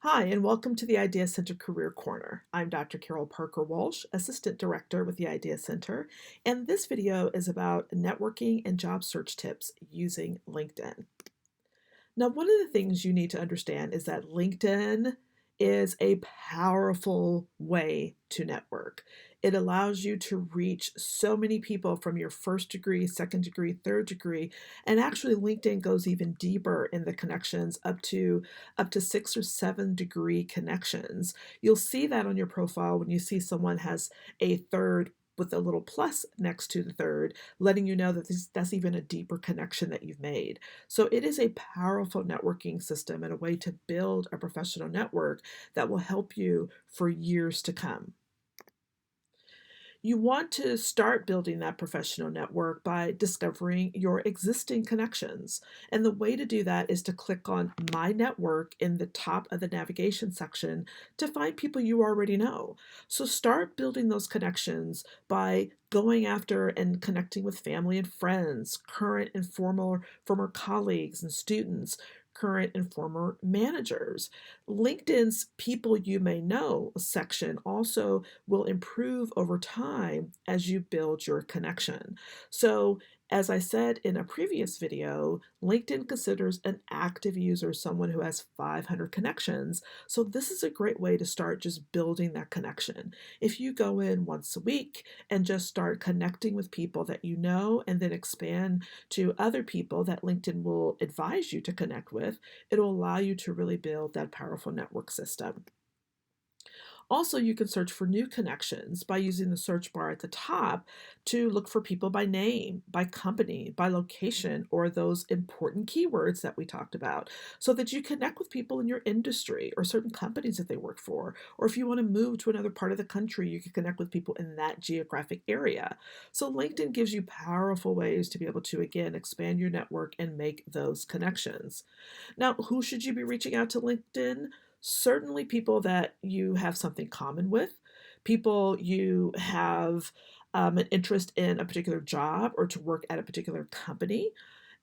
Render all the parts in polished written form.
Hi, and welcome to the Idea Center Career Corner. I'm Dr. Carol Parker Walsh, Assistant Director with the Idea Center, and this video is about networking and job search tips using LinkedIn. Now, one of the things you need to understand is that LinkedIn is a powerful way to network. It allows you to reach so many people from your first degree, second degree, third degree, and actually LinkedIn goes even deeper in the connections up to 6 or 7 degree connections. You'll see that on your profile when you see someone has a third with a little plus next to the third, letting you know that that's even a deeper connection that you've made. So it is a powerful networking system and a way to build a professional network that will help you for years to come. You want to start building that professional network by discovering your existing connections. And the way to do that is to click on My Network in the top of the navigation section to find people you already know. So start building those connections by going after and connecting with family and friends, current and former colleagues and students, current and former managers. LinkedIn's People You May Know section also will improve over time as you build your connection. So, as I said in a previous video, LinkedIn considers an active user someone who has 500 connections. So, this is a great way to start just building that connection. If you go in once a week and just start connecting with people that you know and then expand to other people that LinkedIn will advise you to connect with, it'll allow you to really build that powerful network system. Also, you can search for new connections by using the search bar at the top to look for people by name, by company, by location, or those important keywords that we talked about so that you connect with people in your industry or certain companies that they work for. Or if you want to move to another part of the country, you can connect with people in that geographic area. So, LinkedIn gives you powerful ways to be able to, again, expand your network and make those connections. Now, who should you be reaching out to LinkedIn? Certainly people that you have something common with, people you have an interest in a particular job or to work at a particular company,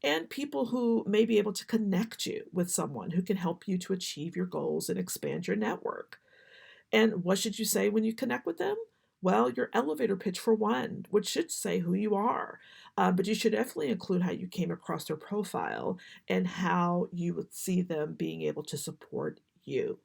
and people who may be able to connect you with someone who can help you to achieve your goals and expand your network. And what should you say when you connect with them? Well, your elevator pitch for one, which should say who you are, but you should definitely include how you came across their profile and how you would see them being able to support you.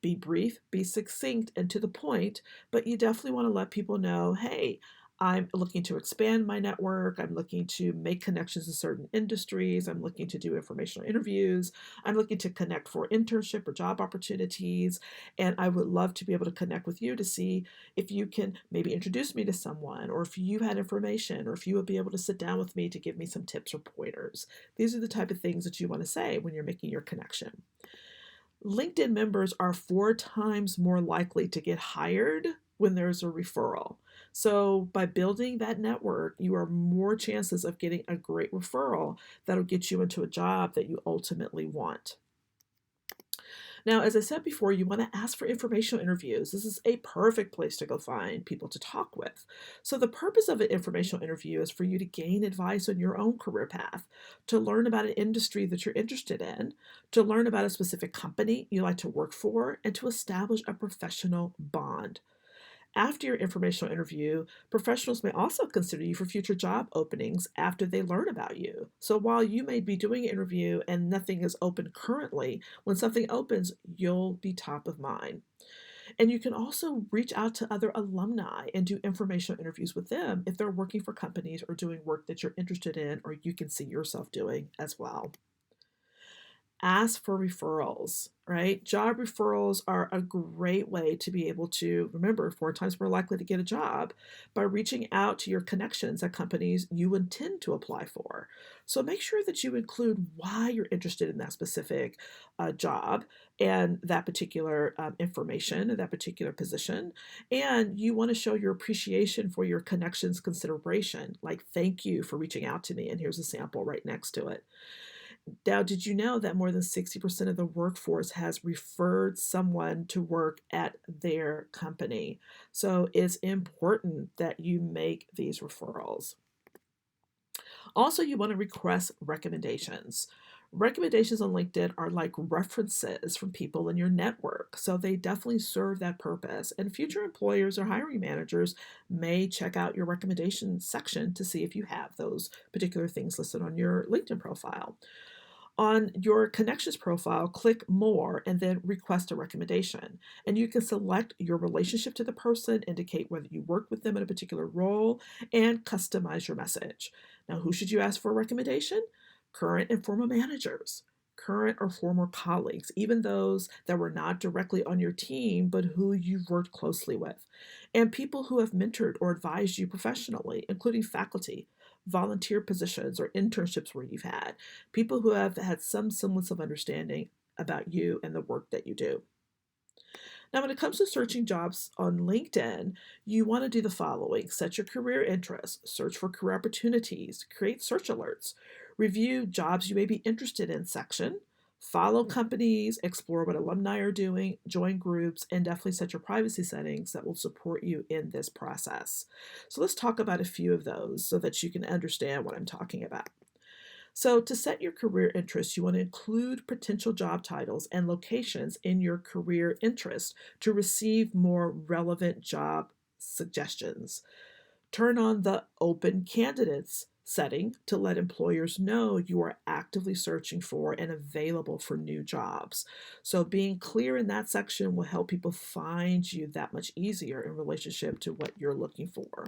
Be brief, be succinct, and to the point, but you definitely want to let people know, hey, I'm looking to expand my network. I'm looking to make connections in certain industries. I'm looking to do informational interviews. I'm looking to connect for internship or job opportunities. And I would love to be able to connect with you to see if you can maybe introduce me to someone, or if you had information, or if you would be able to sit down with me to give me some tips or pointers. These are the type of things that you want to say when you're making your connection. LinkedIn members are 4 times more likely to get hired when there's a referral. So, by building that network, you are more chances of getting a great referral that'll get you into a job that you ultimately want. Now, as I said before, you want to ask for informational interviews. This is a perfect place to go find people to talk with. So, the purpose of an informational interview is for you to gain advice on your own career path, to learn about an industry that you're interested in, to learn about a specific company you like to work for, and to establish a professional bond. After your informational interview, professionals may also consider you for future job openings after they learn about you. So while you may be doing an interview and nothing is open currently, when something opens, you'll be top of mind. And you can also reach out to other alumni and do informational interviews with them if they're working for companies or doing work that you're interested in or you can see yourself doing as well. Ask for referrals, right? Job referrals are a great way to be able to, remember, 4 times more likely to get a job by reaching out to your connections at companies you intend to apply for. So make sure that you include why you're interested in that specific job and that particular information and that particular position. And you want to show your appreciation for your connections consideration, like, thank you for reaching out to me. And here's a sample right next to it. Now, did you know that more than 60% of the workforce has referred someone to work at their company? So it's important that you make these referrals. Also, you want to request recommendations. Recommendations on LinkedIn are like references from people in your network, so they definitely serve that purpose. And future employers or hiring managers may check out your recommendation section to see if you have those particular things listed on your LinkedIn profile. On your connections profile, click More and then request a recommendation. And you can select your relationship to the person, indicate whether you work with them in a particular role, and customize your message. Now, who should you ask for a recommendation? Current and former managers, current or former colleagues, even those that were not directly on your team, but who you've worked closely with, and people who have mentored or advised you professionally, including faculty, volunteer positions, or internships where you've had people who have had some semblance of understanding about you and the work that you do. Now, when it comes to searching jobs on LinkedIn, you want to do the following: set your career interests, search for career opportunities, create search alerts, review jobs you may be interested in section, follow companies, explore what alumni are doing, join groups, and definitely set your privacy settings that will support you in this process. So, let's talk about a few of those so that you can understand what I'm talking about. So, to set your career interests, you want to include potential job titles and locations in your career interest to receive more relevant job suggestions. Turn on the open candidates setting to let employers know you are actively searching for and available for new jobs. So, being clear in that section will help people find you that much easier in relationship to what you're looking for.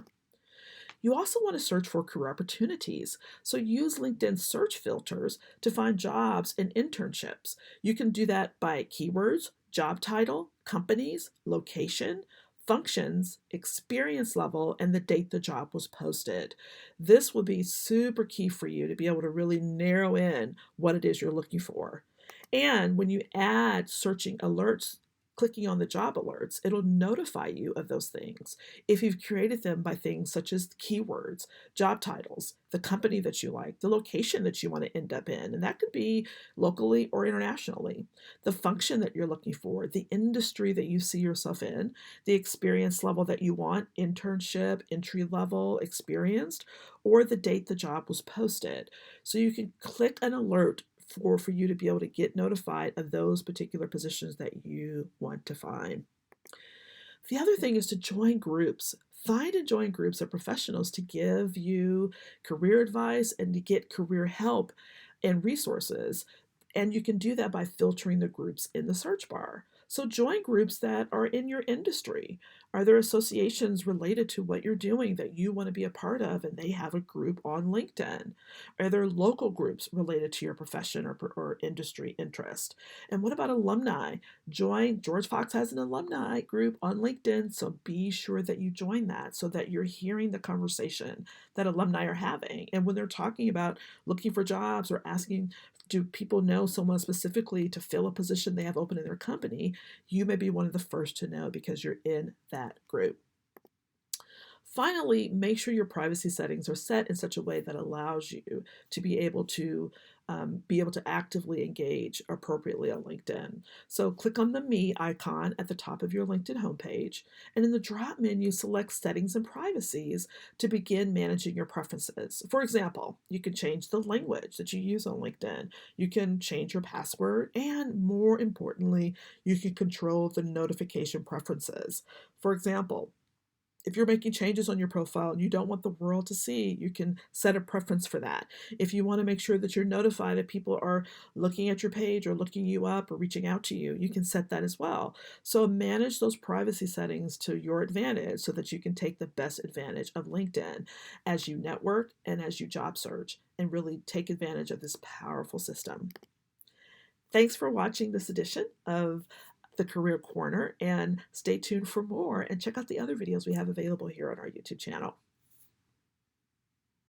You also want to search for career opportunities. So use LinkedIn search filters to find jobs and internships. You can do that by keywords, job title, companies, location, functions, experience level, and the date the job was posted. This will be super key for you to be able to really narrow in what it is you're looking for. And when you add searching alerts, clicking on the job alerts, it'll notify you of those things if you've created them by things such as keywords, job titles, the company that you like, the location that you want to end up in, and that could be locally or internationally, the function that you're looking for, the industry that you see yourself in, the experience level that you want, internship, entry level, experienced, or the date the job was posted. So you can click an alert for you to be able to get notified of those particular positions that you want to find. The other thing is to join groups. Find and join groups of professionals to give you career advice and to get career help and resources. And you can do that by filtering the groups in the search bar. So join groups that are in your industry. Are there associations related to what you're doing that you want to be a part of and they have a group on LinkedIn? Are there local groups related to your profession or industry interest? And what about alumni? Join George Fox has an alumni group on LinkedIn, so be sure that you join that so that you're hearing the conversation that alumni are having. And when they're talking about looking for jobs or asking, do people know someone specifically to fill a position they have open in their company, you may be one of the first to know because you're in that group. Finally, make sure your privacy settings are set in such a way that allows you to be able to actively engage appropriately on LinkedIn. So click on the Me icon at the top of your LinkedIn homepage, and in the drop menu, select Settings and Privacies to begin managing your preferences. For example, you can change the language that you use on LinkedIn, you can change your password, and more importantly, you can control the notification preferences. For example, if you're making changes on your profile and you don't want the world to see, you can set a preference for that. If you want to make sure that you're notified if people are looking at your page or looking you up or reaching out to you, you can set that as well. So manage those privacy settings to your advantage so that you can take the best advantage of LinkedIn as you network and as you job search and really take advantage of this powerful system. Thanks for watching this edition of the Career Corner, and stay tuned for more and check out the other videos we have available here on our YouTube channel.